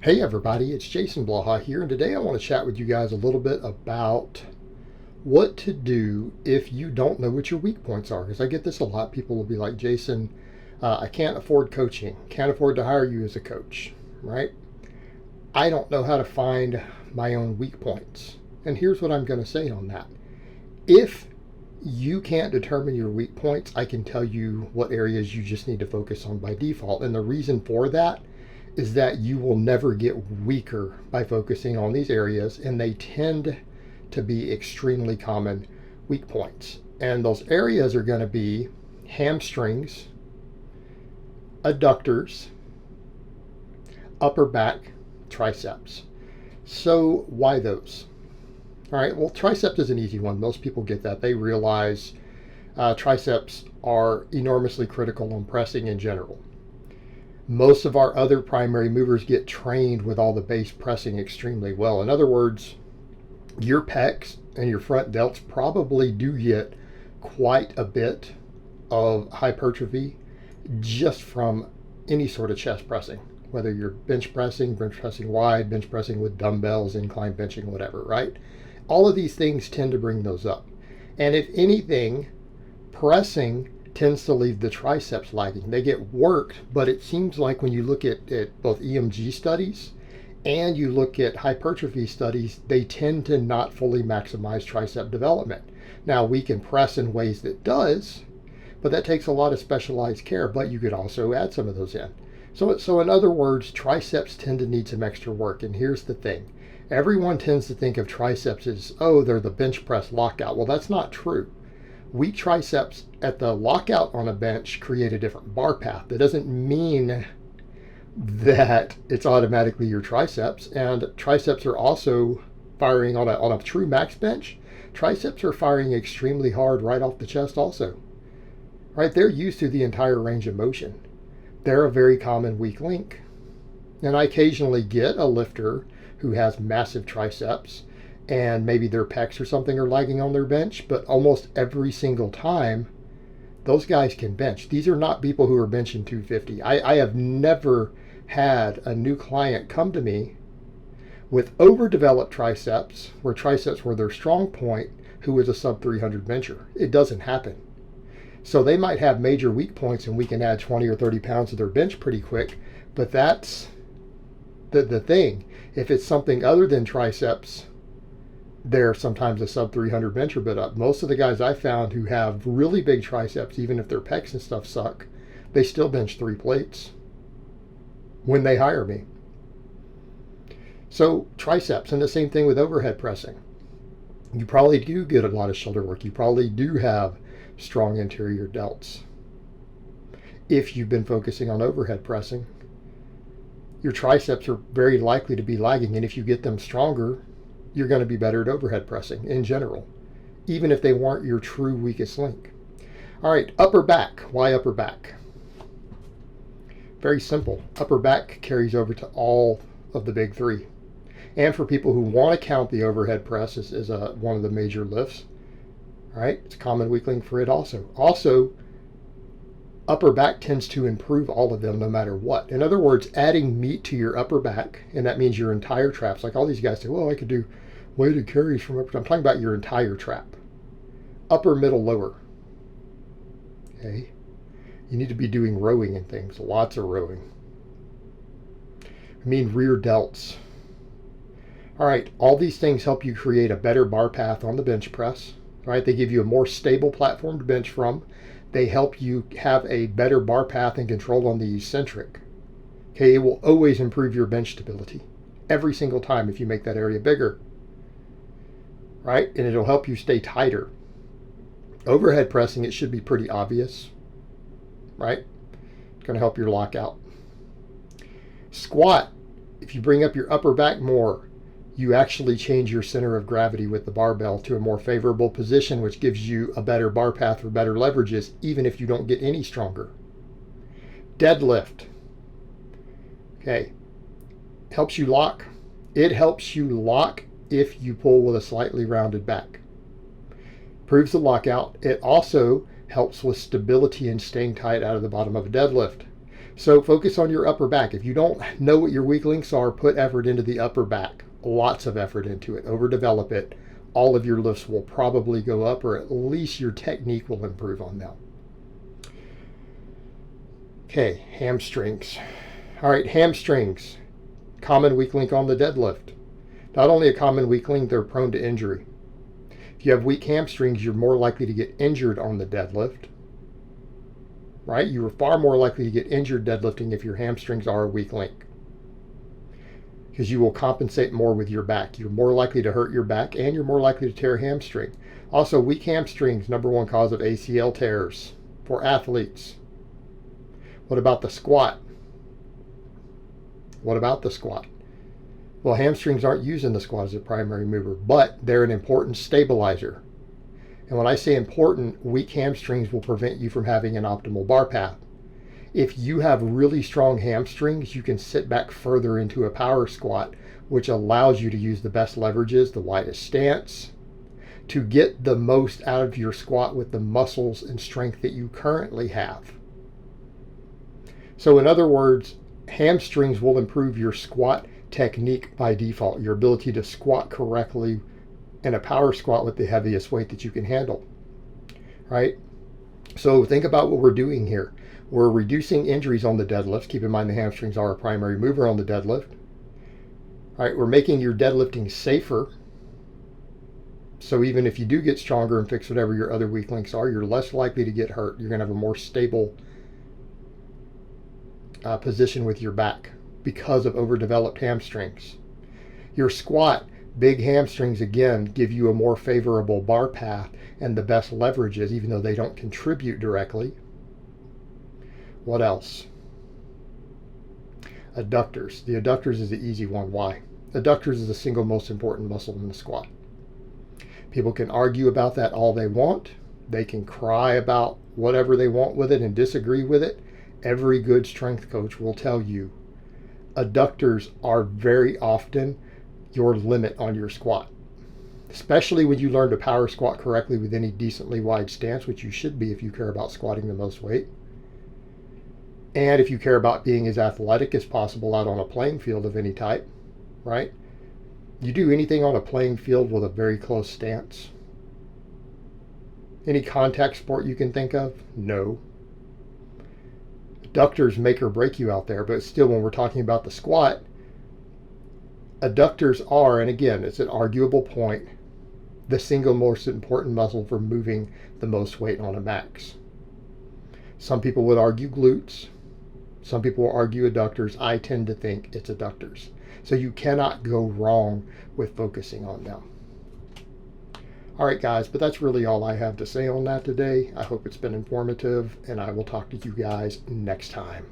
Hey everybody, it's Jason Blaha here, and today I want to chat with you guys a little bit about what to do if you don't know what your weak points are. Because I get this a lot. People will be like, Jason, I can't afford coaching, can't afford to hire you as a coach, right? I don't know how to find my own weak points. And here's what I'm going to say on that. If you can't determine your weak points, I can tell you what areas you just need to focus on by default. And the reason for that is that you will never get weaker by focusing on these areas, and they tend to be extremely common weak points. And those areas are going to be hamstrings, adductors, upper back, triceps. So, why those? All right, well, triceps is an easy one. Most people get that. They realize triceps are enormously critical on pressing in general. Most of our other primary movers get trained with all the base pressing extremely well. In other words, your pecs and your front delts probably do get quite a bit of hypertrophy just from any sort of chest pressing, whether you're bench pressing wide, bench pressing with dumbbells, incline benching, whatever, right? All of these things tend to bring those up. And if anything, pressing tends to leave the triceps lagging. They get worked, but it seems like when you look at both EMG studies and you look at hypertrophy studies, they tend to not fully maximize tricep development. Now, we can press in ways that does, but that takes a lot of specialized care, but you could also add some of those in. So in other words, triceps tend to need some extra work. And here's the thing. Everyone tends to think of triceps as, oh, they're the bench press lockout. Well, that's not true. Weak triceps at the lockout on a bench create a different bar path. That doesn't mean that it's automatically your triceps. And triceps are also firing on a true max bench. Triceps are firing extremely hard right off the chest also. Right? They're used to the entire range of motion. They're a very common weak link. And I occasionally get a lifter who has massive triceps and maybe their pecs or something are lagging on their bench, but almost every single time, those guys can bench. These are not people who are benching 250. I have never had a new client come to me with overdeveloped triceps, where triceps were their strong point, who was a sub 300 bencher. It doesn't happen. So they might have major weak points and we can add 20 or 30 pounds to their bench pretty quick, but that's the thing. If it's something other than triceps, they're sometimes a sub 300 bencher, but most of the guys I found who have really big triceps, even if their pecs and stuff suck, they still bench 3 plates when they hire me. So triceps, and the same thing with overhead pressing. You probably do get a lot of shoulder work. You probably do have strong interior delts. If you've been focusing on overhead pressing, your triceps are very likely to be lagging, and if you get them stronger, you're going to be better at overhead pressing in general, even if they weren't your true weakest link. All right, upper back. Why upper back? Very simple. Upper back carries over to all of the big three. And for people who want to count the overhead press as one of the major lifts, all right, it's a common weak link for it also. Also, upper back tends to improve all of them no matter what. In other words, adding meat to your upper back, and that means your entire traps. Like all these guys say, well, I could do weighted carries from upper. I'm talking about your entire trap. Upper, middle, lower. Okay. You need to be doing rowing and things. Lots of rowing. I mean rear delts. All right. All these things help you create a better bar path on the bench press. All right. They give you a more stable platform to bench from. They help you have a better bar path and control on the eccentric. Okay, it will always improve your bench stability every single time if you make that area bigger. Right? And it'll help you stay tighter. Overhead pressing, it should be pretty obvious. Right? It's going to help your lockout. Squat, if you bring up your upper back more, you actually change your center of gravity with the barbell to a more favorable position, which gives you a better bar path for better leverages, even if you don't get any stronger. Deadlift. Okay. Helps you lock. It helps you lock if you pull with a slightly rounded back. Proves the lockout. It also helps with stability and staying tight out of the bottom of a deadlift. So focus on your upper back. If you don't know what your weak links are, put effort into the upper back. Lots of effort into it. Overdevelop it. All of your lifts will probably go up, or at least your technique will improve on them. Okay, hamstrings. All right, hamstrings. Common weak link on the deadlift. Not only a common weak link, they're prone to injury. If you have weak hamstrings, you're more likely to get injured on the deadlift. Right? You are far more likely to get injured deadlifting if your hamstrings are a weak link, because you will compensate more with your back. You're more likely to hurt your back, and you're more likely to tear a hamstring. Also, weak hamstrings, #1 cause of ACL tears for athletes. What about the squat? What about the squat? Well, hamstrings aren't used in the squat as a primary mover, but they're an important stabilizer. And when I say important, weak hamstrings will prevent you from having an optimal bar path. If you have really strong hamstrings, you can sit back further into a power squat, which allows you to use the best leverages, the widest stance, to get the most out of your squat with the muscles and strength that you currently have. So in other words, hamstrings will improve your squat technique by default, your ability to squat correctly in a power squat with the heaviest weight that you can handle, right? So think about what we're doing here. We're reducing injuries on the deadlift. Keep in mind the hamstrings are a primary mover on the deadlift. All right, we're making your deadlifting safer. So even if you do get stronger and fix whatever your other weak links are, you're less likely to get hurt. You're going to have a more stable position with your back because of overdeveloped hamstrings. Your squat, big hamstrings again give you a more favorable bar path and the best leverages, even though they don't contribute directly. What else? Adductors. The adductors is the easy one. Why? Adductors is the single most important muscle in the squat. People can argue about that all they want. They can cry about whatever they want with it and disagree with it. Every good strength coach will tell you adductors are very often your limit on your squat, especially when you learn to power squat correctly with any decently wide stance, which you should be if you care about squatting the most weight. And if you care about being as athletic as possible out on a playing field of any type, right? You do anything on a playing field with a very close stance? Any contact sport you can think of? No. Adductors make or break you out there, but still, when we're talking about the squat, adductors are, and again, it's an arguable point, the single most important muscle for moving the most weight on a max. Some people would argue glutes. Some people will argue adductors. I tend to think it's adductors. So you cannot go wrong with focusing on them. All right, guys, but that's really all I have to say on that today. I hope it's been informative, and I will talk to you guys next time.